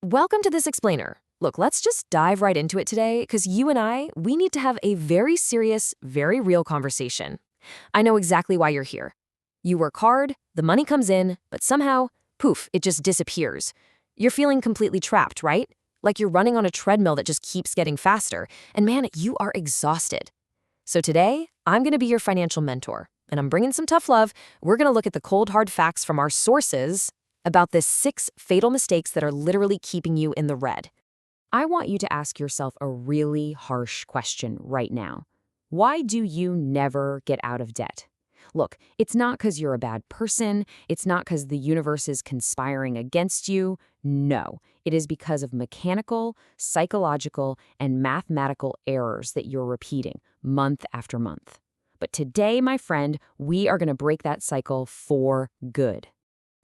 Welcome to this explainer. Look, let's just dive right into it today because you and we need to have a very serious, very real conversation. I know exactly why you're here. You work hard, the money comes in, but somehow, poof, it just disappears. You're feeling completely trapped, right? Like you're running on a treadmill that just keeps getting faster. And man, you are exhausted. So today, I'm going to be your financial mentor, and I'm bringing some tough love. We're going to look at the cold, hard facts from our sources about the 6 fatal mistakes that are literally keeping you in the red. I want you to ask yourself a really harsh question right now. Why do you never get out of debt? Look, it's not because you're a bad person. It's not because the universe is conspiring against you. No, it is because of mechanical, psychological, and mathematical errors that you're repeating month after month. But today, my friend, we are going to break that cycle for good.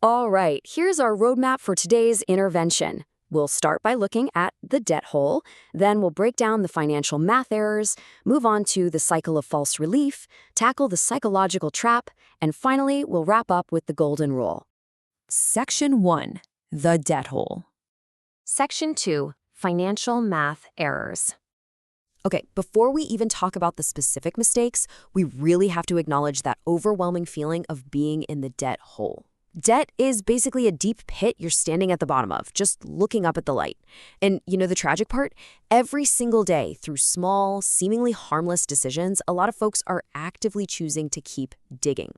All right, here's our roadmap for today's intervention. We'll start by looking at the debt hole, then we'll break down the financial math errors, move on to the cycle of false relief, tackle the psychological trap, and finally, we'll wrap up with the golden rule. Section 1. The debt hole. Section 2. Financial math errors. Okay, before we even talk about the specific mistakes, we really have to acknowledge that overwhelming feeling of being in the debt hole. Debt is basically a deep pit you're standing at the bottom of, just looking up at the light. And you know the tragic part? Every single day, through small, seemingly harmless decisions, a lot of folks are actively choosing to keep digging.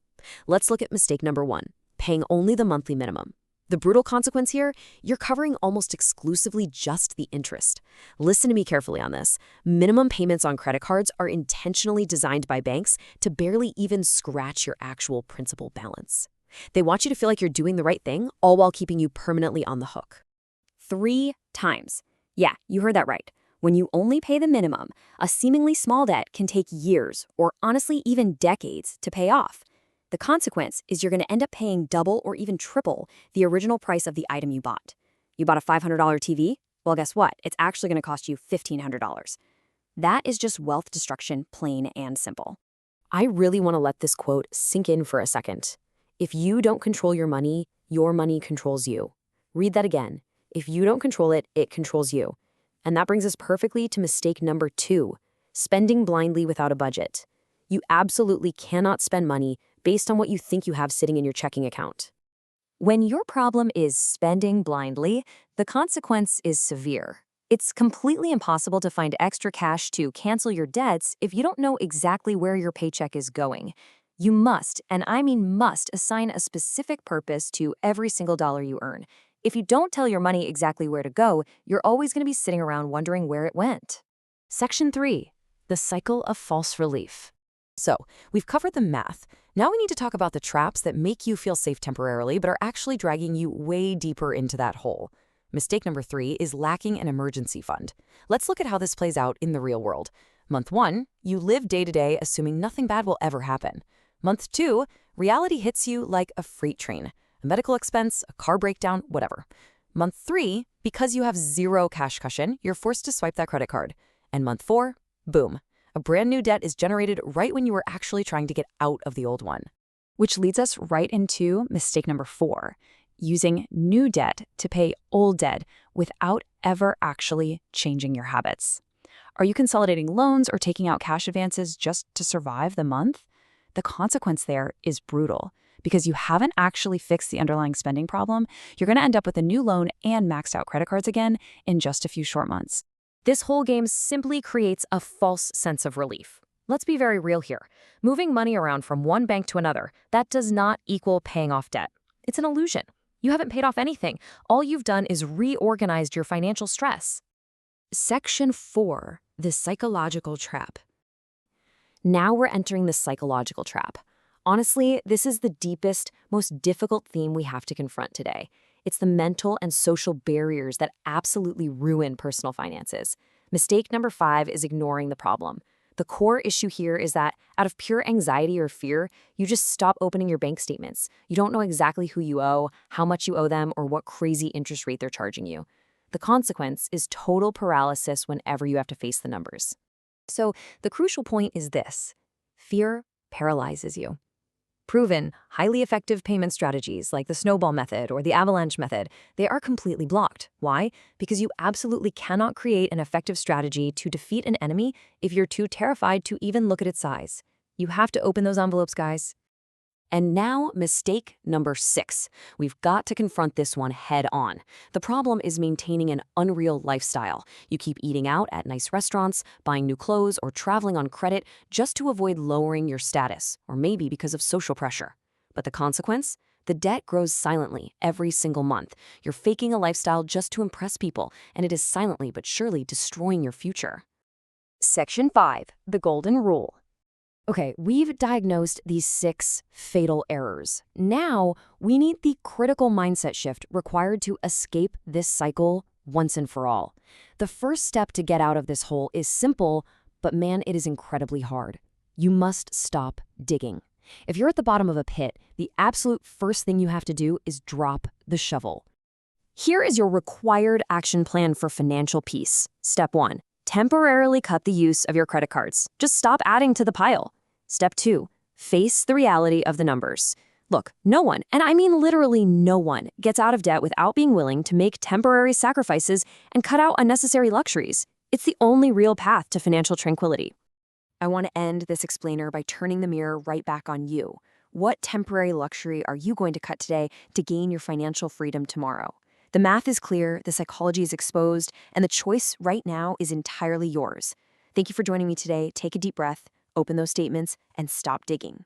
Let's look at mistake number 1, paying only the monthly minimum. The brutal consequence here, you're covering almost exclusively just the interest. Listen to me carefully on this. Minimum payments on credit cards are intentionally designed by banks to barely even scratch your actual principal balance. They want you to feel like you're doing the right thing, all while keeping you permanently on the hook. 3 times. Yeah, you heard that right. When you only pay the minimum, a seemingly small debt can take years, or honestly even decades, to pay off. The consequence is you're going to end up paying double or even triple the original price of the item you bought. You bought a $500 TV? Well, guess what? It's actually going to cost you $1,500. That is just wealth destruction, plain and simple. I really want to let this quote sink in for a second. If you don't control your money controls you. Read that again. If you don't control it, it controls you. And that brings us perfectly to mistake number 2, spending blindly without a budget. You absolutely cannot spend money based on what you think you have sitting in your checking account. When your problem is spending blindly, the consequence is severe. It's completely impossible to find extra cash to cancel your debts if you don't know exactly where your paycheck is going. You must, and I mean must, assign a specific purpose to every single dollar you earn. If you don't tell your money exactly where to go, you're always going to be sitting around wondering where it went. Section 3. The cycle of false relief. So, we've covered the math. Now we need to talk about the traps that make you feel safe temporarily but are actually dragging you way deeper into that hole. Mistake number 3 is lacking an emergency fund. Let's look at how this plays out in the real world. Month 1, you live day to day assuming nothing bad will ever happen. Month 2, reality hits you like a freight train, a medical expense, a car breakdown, whatever. Month 3, because you have zero cash cushion, you're forced to swipe that credit card. And month 4, boom, a brand new debt is generated right when you were actually trying to get out of the old one. Which leads us right into mistake number 4, using new debt to pay old debt without ever actually changing your habits. Are you consolidating loans or taking out cash advances just to survive the month? The consequence there is brutal. Because you haven't actually fixed the underlying spending problem, you're going to end up with a new loan and maxed out credit cards again in just a few short months. This whole game simply creates a false sense of relief. Let's be very real here. Moving money around from one bank to another, that does not equal paying off debt. It's an illusion. You haven't paid off anything. All you've done is reorganized your financial stress. Section 4, the psychological trap. Now we're entering the psychological trap. Honestly, this is the deepest, most difficult theme we have to confront today. It's the mental and social barriers that absolutely ruin personal finances. Mistake number 5 is ignoring the problem. The core issue here is that out of pure anxiety or fear, you just stop opening your bank statements. You don't know exactly who you owe, how much you owe them, or what crazy interest rate they're charging you. The consequence is total paralysis whenever you have to face the numbers. So the crucial point is this: fear paralyzes you. Proven, highly effective payment strategies like the snowball method or the avalanche method, they are completely blocked. Why? Because you absolutely cannot create an effective strategy to defeat an enemy if you're too terrified to even look at its size. You have to open those envelopes, guys. And now, mistake number 6. We've got to confront this one head on. The problem is maintaining an unreal lifestyle. You keep eating out at nice restaurants, buying new clothes, or traveling on credit just to avoid lowering your status, or maybe because of social pressure. But the consequence? The debt grows silently every single month. You're faking a lifestyle just to impress people, and it is silently but surely destroying your future. Section 5. The Golden Rule. Okay, we've diagnosed these 6 fatal errors. Now, we need the critical mindset shift required to escape this cycle once and for all. The first step to get out of this hole is simple, but man, it is incredibly hard. You must stop digging. If you're at the bottom of a pit, the absolute first thing you have to do is drop the shovel. Here is your required action plan for financial peace. Step 1. Temporarily cut the use of your credit cards. Just stop adding to the pile. Step 2, face the reality of the numbers. Look, no one, and I mean literally no one, gets out of debt without being willing to make temporary sacrifices and cut out unnecessary luxuries. It's the only real path to financial tranquility. I want to end this explainer by turning the mirror right back on you. What temporary luxury are you going to cut today to gain your financial freedom tomorrow? The math is clear, the psychology is exposed, and the choice right now is entirely yours. Thank you for joining me today. Take a deep breath. Open those statements and stop digging.